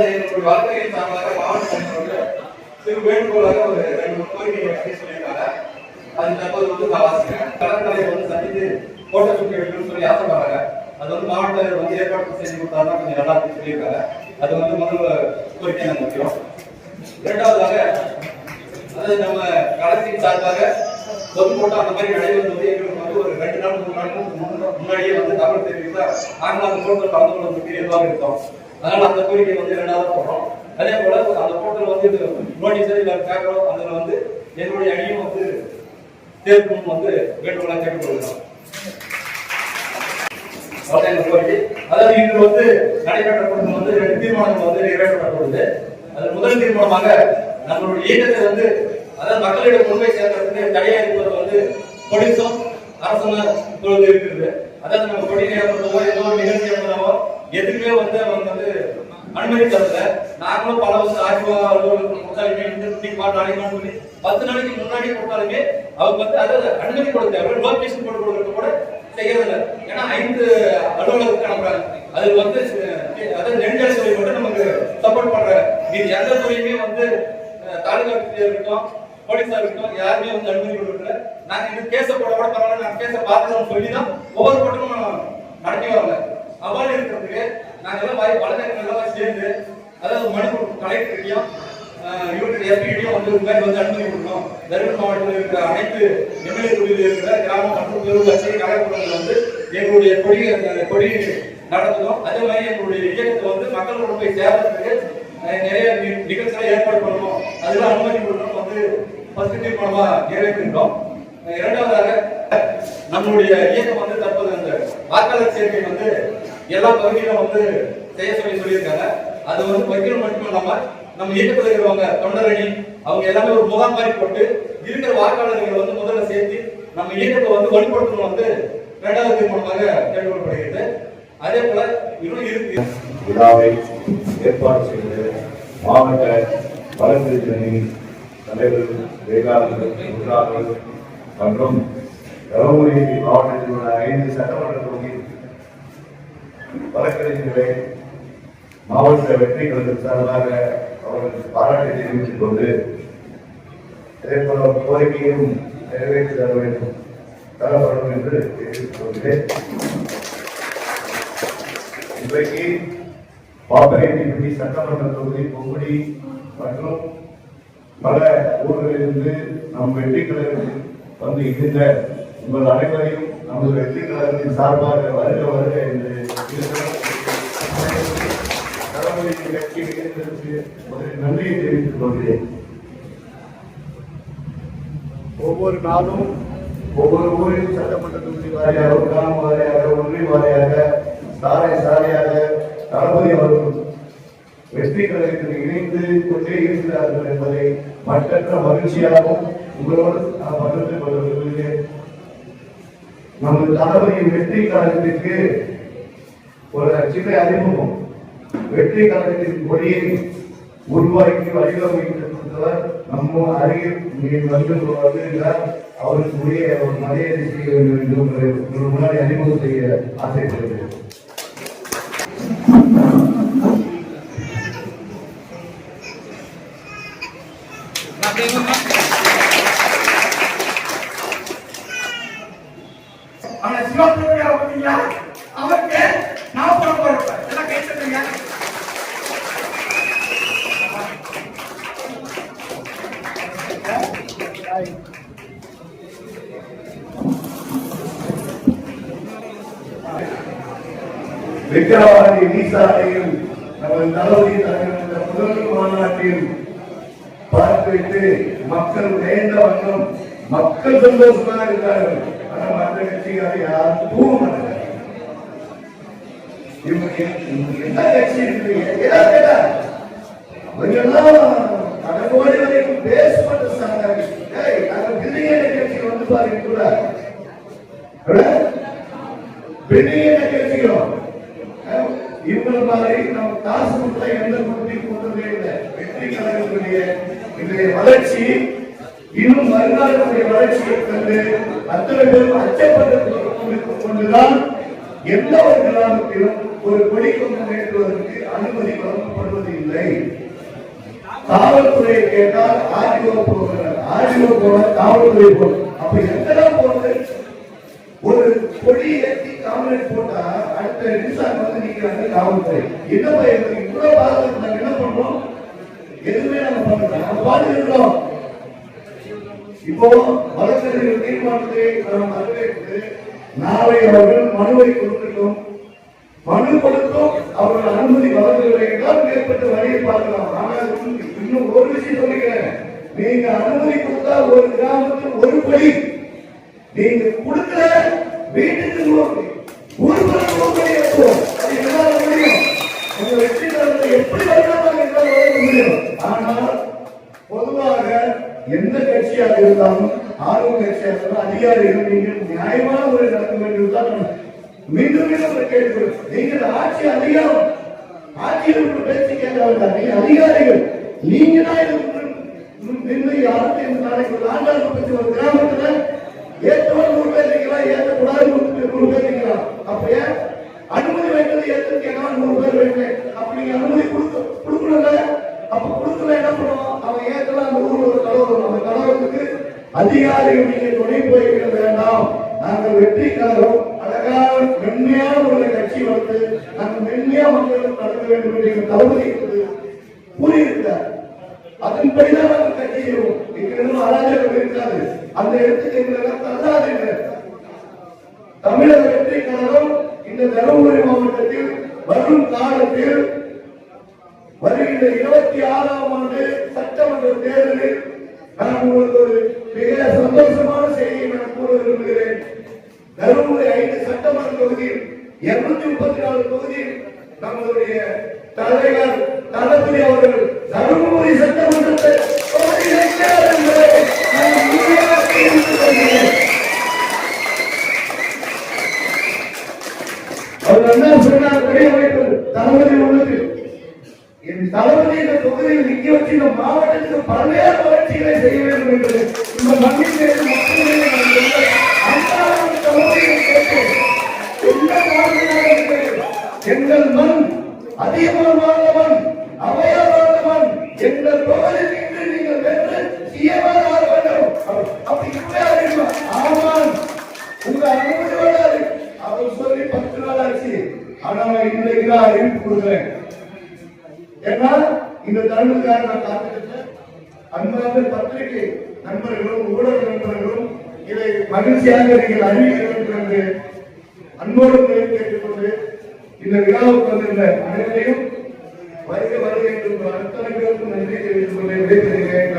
என்னுடைய வழக்கறிஞர் சார்பாக மாவட்ட சிறு வேண்டுகோளாக ஒரு 2 கோரிக்கையை சொல்லியிருக்காங்க. அது தற்போது நான் வாசிக்கிறேன். கடற்கரையை சந்தித்து போட்டோ ஷூட் எடுக்கணும்னு சொல்லி ஆசைப்படுறாங்க. அது மாவட்ட ஏற்பாடு செஞ்சு கொடுத்தாருன்னா கொஞ்சம் நல்லா சொல்லியிருக்காங்க. அது முதல் கோரிக்கை எனக்கு முக்கியம். இரண்டாவதாக அதாவது நம்ம கலெக்டரின் சார்பாக பொதுக்கூட்டம் அந்த மாதிரி நடைபெறுவது எங்களுக்கு ஒரு 2 நாள் 3 நாளுக்கு முன்னாடியே தகவல் தெரிவித்தா நாங்கள் அந்த கூட்டத்தில் கலந்து கொள்வதற்கு எதுவாக இருக்கோம். அதனால அந்த கோரிக்கை இரண்டாவது போடுறோம். அதே போல அந்த கூட்டத்தில் நோட்டீஸ் இல்லை பேப்பரோ அதில் என்னுடைய அணியும் தேர்வும் வேண்டுகோளாக கேட்டுக்கொள்கிறோம். கோரிக்கை அதாவது இன்று நடைபெற்ற கூட்டம் 2 தீர்மானங்கள் நிறைவேற்றப்பட்டுள்ளது. அதில் முதல் தீர்மானமாக நம்மளுடைய இயக்கத்தை அதாவது மக்களிடம் கொண்டு போய் சேர்க்கறதுக்கு தடையா இருப்பது போலீஸும் அரசாங்கம் இருக்கிறது. அதாவது நம்ம கொடி ஏற்படுறதோ ஏதோ ஒரு நிகழ்ச்சி ஏற்படுறவோ எதுக்குமே அவங்க அனுமதி தரல. நாங்களும் பல ஆய்வா நாளைக்கு சொல்லி 10 நாளைக்கு முன்னாடி கொடுத்தாலுமே அவங்க அதாவது அனுமதி கொடுத்த லொகேஷன் போட்டு கொடுக்கறது கூட செய்யறதில்லை. ஏன்னா 5 அலுவலகத்துக்கு அனுப்புறாங்க. அது அதாவது நெடுஞ்சாலை மட்டும் நமக்கு சப்போர்ட் பண்ற இது எந்த துறையுமே தாலுகா இருக்கட்டும் போலீஸா இருக்கட்டும் யாருமே அனுமதி கொடுக்கல. நாங்க இது கேஸ போட கூட பரவாயில்ல, நாங்க கேஸ பார்த்துதான் சொல்லிதான் ஒவ்வொரு கூட்டமும் நடத்தி வரல. அவ்வாறு இருக்கிறதுக்கு நாங்க எல்லாம் வழக்கறிஞர்கள் சேர்ந்து அதாவது மனு கலெக்டர்கிட்டையும் எஸ்பிகிட்டையும் அனுமதி கொடுக்கணும். தருமபுரி மாவட்டத்தில் இருக்கிற அனைத்து எம்எல்ஏ தொகுதியில் இருக்கிற கிராம மற்றும் பேரூராட்சி நகர்ப்புறங்கள் எங்களுடைய கொடி நடத்தணும். அதே மாதிரி எங்களுடைய இயக்கத்தை மக்களோட போய் சேர்றதுக்கு நிறைய நிகழ்ச்சிகளை ஏற்பாடு பண்ணணும். அதெல்லாம் அனுமதி கொடுக்கணும் ஃபர்ஸ்ட் தீர்மானமா நிறைவேற்றிருக்கோம். இரண்டாவதாக நம்மளுடைய இயக்கம் தற்போது அந்த வாக்காளர் சேர்க்கை எல்லா பகுதியிலும் செய்ய சொல்லியிருக்காங்க. அது வைக்கணும் மட்டும் இல்லாம நம்ம இயக்கத்தில் இருக்கிறவங்க தொண்டரணி அவங்க எல்லாமே ஒரு முகாம் மாதிரி போட்டு இருக்கிற வாக்காளர்களை முதல்ல சேர்த்து நம்ம இயக்கத்தை வலுப்படுத்தணும் இரண்டாவது தீர்மானமாக கேட்டுக்கொள்ளப்படுகிறது. அதே போல இன்னும் இருக்கு விழாவை ஏற்பாடு செய்து மாவட்ட வழக்கறிஞரணி தலைவர்கள் வேளாளர்கள் மற்றும் தருமபுரி மாவட்டத்தில் உள்ள 5 சட்டமன்ற தொகுதி வழக்கறிஞர்களை மாவட்ட வெற்றி கழகத்தின் சார்பாக அவர்களுக்கு பாராட்டை தெரிவித்துக் கொண்டு அதே போல கோரிக்கையும் நிறைவேற்றி தர வேண்டும் தரப்படும் என்று தெரிவித்துக் கொள்கிறேன். இன்றைக்கு பாப்பரேட்டி சட்டமன்ற தொகுதி பொங்குடி மற்றும் பல ஊர்களிலிருந்து நம் வெற்றி கழகத்தில் இருந்த உங்கள் அனைவரையும் நமது வெற்றி கழகத்தின் சார்பாக வருக வருக என்று நன்றியை தெரிவித்துக் கொள்கிறேன். ஒவ்வொரு நாளும் ஒவ்வொரு ஊரில் சட்டமன்ற தொகுதி வாரியாக கிராம வாரியாக ஒன்றிய வாரியாக சாலையாக தளபதி அவர்கள் வெற்றி கழகத்தில் இணைந்து கொண்டே இருக்கிறார்கள் என்பதை மற்றற்ற மகிழ்ச்சியாகவும் உங்களோடு நான் பகிர்ந்து கொள்ள விரும்புகிறேன். நமது தளபதியின் வெற்றி கழகத்திற்கு ஒரு சின்ன அறிமுகம். வெற்றி கழகத்தின் கொடியை உருவாக்கி வடிவமைத்திருந்தவர் நம்ம அருகில் வருகிறார். அவருக்கு உரிய ஒரு மரியாதை செய்ய வேண்டும் என்று முன்னாடி அறிமுகம் செய்ய ஆசைப்படுகிறேன். விக்கிரவாண்டி நீசாலையில் நமது தளபதி தலைவர் முதல் மாநாட்டில் பார்த்துவிட்டு மக்கள் நேர்ந்த வண்ணம் மக்கள் சந்தோஷமாக இருக்கிறார்கள். ஆனால் மற்ற கட்சிகளை யாரும் தூவ மாட்டாங்க. என்ன கட்சி இருக்கிறீங்க கோடி வரைக்கும் பேசப்பட்ட கட்சி பாருங்க கூட பெரிய கட்சிகளும் இவங்க மாதிரி நம்ம காசு கொடுத்தா எந்த குடும்பத்தையும் கொண்டதே இல்லை. வெற்றி கழகத்துடைய இன்றைய வளர்ச்சி இன்னும் வருங்காலத்துடைய வளர்ச்சியை கண்டு அத்தனை பேரும் அச்சப்பட்டு கொண்டுதான் எந்த ஒரு கிராமத்திலும் ஒரு கொடி கொண்டு ஏற்றுவதற்கு அனுமதி வழங்கப்படுவது இல்லை. காவல்துறை கேட்டால் ஆர்டிஓ போகிறார், ஆர்டிஓ போன காவல்துறை போகும். அப்ப எங்கெல்லாம் போறது? ஒரு கொடி ஏற்றி காவலர் போட்டா அடுத்த நிமிஷம் வந்து நிக்கிறாங்க காவல்துறை. என்ன பயிர் இவ்வளவு பாதுகாப்பு நாங்க என்ன பண்றோம்? எதுவுமே நம்ம பண்றோம், நம்ம பாதுகாக்கிறோம். இப்போ வழக்கறிஞர் தீர்மானத்தை நாம் வரவேற்று நாளை அவர்கள் மனுவை கொடுக்கட்டும். மனு கொடுத்தும் அவர்கள் அனுமதி வழங்கவில்லை என்றால் மேற்பட்ட வழியை பார்க்கலாம். ஆனால் இன்னும் ஒரு விஷயம் சொல்லுகிறேன், நீங்க அனுமதி கொடுத்தா ஒரு கிராமத்தில் ஒரு படி, நீங்க கொடுக்கல வீட்டுக்கு ஒரு படி ஏற்றுவோம். அது என்னால முடியும். உங்க வெற்றி தரத்தை எப்படி வழங்கலாம் என்றால் வழங்க முடியும். ஆனால் பொதுவாக எந்த கட்சியாக இருந்தாலும் ஆர்வ கட்சியாக இருந்தாலும் அதிகாரிகள் நீங்கள் நியாயமான முறை நடத்த வேண்டும் தான் மீண்டும் மீண்டும் கேள்வி. நீங்கள் ஆட்சி அதிகாரம், ஆட்சியில் பேச்சு கேட்காவிட்டார். நீங்க அதிகாரிகள், நீங்க தான் நின்று யாருக்கு இந்த நாளைக்கு ஆண்டாளை பற்றி ஒரு கிராமத்துல ஏற்றவன் 100 பேர் இருக்கலாம், ஏற்றக்கூடாது 100 பேர் இருக்கலாம். அப்ப ஏன் அனுமதி வைக்கிறது ஏற்றிருக்கேன் 100 பேர் வைக்கிறேன். அப்ப நீங்க அனுமதி கொடுக்கணும்ல. அப்ப கொடுக்கல என்ன பண்ணுவோம்? அவன் ஏற்கலாம் அந்த ஊர்ல ஒரு கலவரம், அந்த கலவரத்துக்கு அதிகாரிகள் நீங்க துணை போய்விட வேண்டாம். நாங்கள் வெற்றி கழகம் அழகான மென்மையான ஒரு கட்சி வந்து நாங்கள் மென்மையா மக்களுக்கு நடத்த வேண்டும் என்று தளபதி கூறியிருக்கிறார். அதன்படிதான் நாங்கள் கட்சி செய்வோம். எங்களுக்கு அராஜகம் இருக்காது. அந்த இடத்துக்கு எங்களுக்கு தள்ளாது. தமிழக வெற்றி கழகம் இந்த தருமபுரி மாவட்டத்தில் வரும் காலத்தில் வருகின்ற 26ஆம் ஆண்டு சட்டமன்ற தேர்தலில் நான் உங்களுக்கு ஒரு மிக சந்தோஷமான செய்தியை நான் கூற விரும்புகிறேன். தருமபுரி 5 சட்டமன்ற தொகுதியில் 234 தொகுதியில் நம்மளுடைய தலைவர் தளபதி அவர்கள் தருமபுரி சட்டமன்றத்தை அவர் என்ன சொன்னார்? தளபதி உள்ளது என் தளபதி இந்த தொகுதியில் நிக்க வச்சு இந்த மாவட்டத்துக்கு பல்வேறு வளர்ச்சிகளை செய்ய வேண்டும் என்று இந்த மண்ணில் எங்கள் மண் அதிகமான மண், அவையமான மண், எங்கள் தொகுதியில் நின்று நீங்கள் வென்று சிஎமாக ஆக வேண்டும். அப்படி இல்லை. ஆமாம், உங்க அனுமதி வராது. அவர் சொல்லி 10 நாள் ஆச்சு. ஆனால் இன்றைக்கு தான் அறிவிப்பு கொடுக்கிறேன். ஏன்னா இந்த தருணத்துக்காக நான் காத்திருக்கேன். அன்பார்ந்த பத்திரிகை நண்பர்களும் ஊடக நண்பர்களும் இதை மகிழ்ச்சியாக நீங்கள் அறிவிக்க வேண்டும் என்று அன்போடு கேட்டுக்கொண்டு இந்த விழாவுக்கு வந்திருந்த அனைவரையும் வருக வருக என்று அத்தனை பேருக்கும் நன்றி தெரிவித்துக் கொண்டு விடைபெறுகிறேன்.